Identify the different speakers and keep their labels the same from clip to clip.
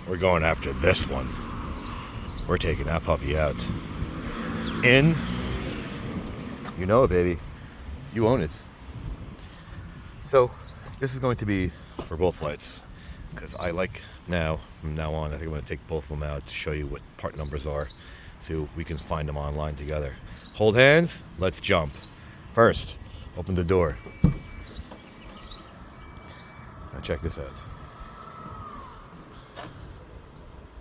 Speaker 1: we're going after this one. We're taking that puppy out. In, you know it, baby. You own it. So this is going to be for both flights, because I like now, from now on, I think I'm going to take both of them out to show you what part numbers are, so we can find them online together. Hold hands, let's jump. First, open the door. Now check this out.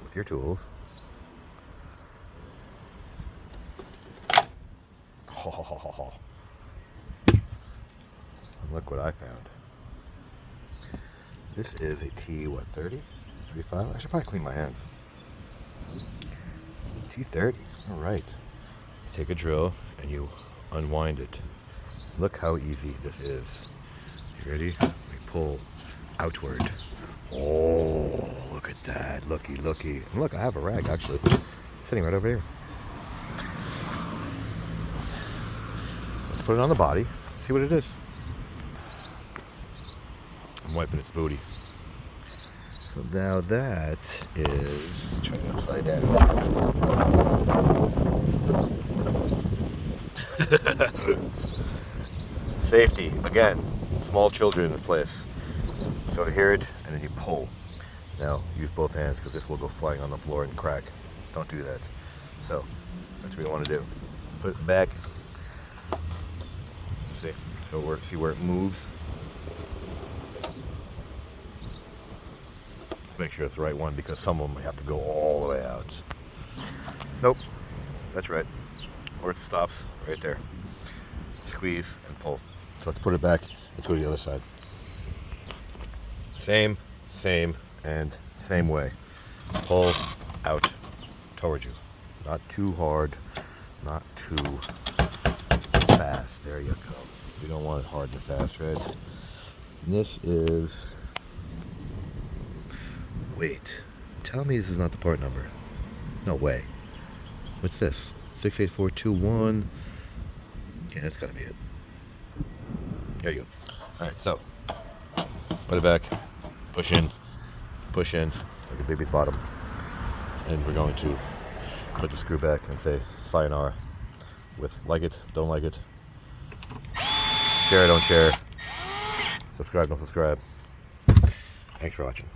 Speaker 1: With your tools. Oh, look what I found. This is a T30? 35? I should probably clean my hands. T30. All right. You take a drill and you unwind it. Look how easy this is. You ready? We pull outward. Oh, look at that. Looky. And look, I have a rag actually sitting right over here. Let's put it on the body. See what it is. I'm wiping its booty. So now that is, let's try it upside down. Safety, again, small children in place. So to hear it, and then you pull. Now, use both hands because this will go flying on the floor and crack. Don't do that. So, that's what you want to do. Put it back. See how it works, see where it moves. Let's make sure it's the right one, because some of them have to go all the way out. Nope, that's right. Or it stops right there. Squeeze and pull. So let's put it back. Let's go to the other side. Same, and same way. Pull out towards you. Not too hard, not too fast. There you go. We don't want it hard and fast, right? And this is... Wait. Tell me this is not the part number. No way. What's this? 68421. Yeah, that's gotta be it. There you go. Alright, so put it back, push in, like a baby's bottom. And we're going to put the screw back and say sayonara with like it, don't like it, share, don't share, subscribe, don't subscribe. Thanks for watching.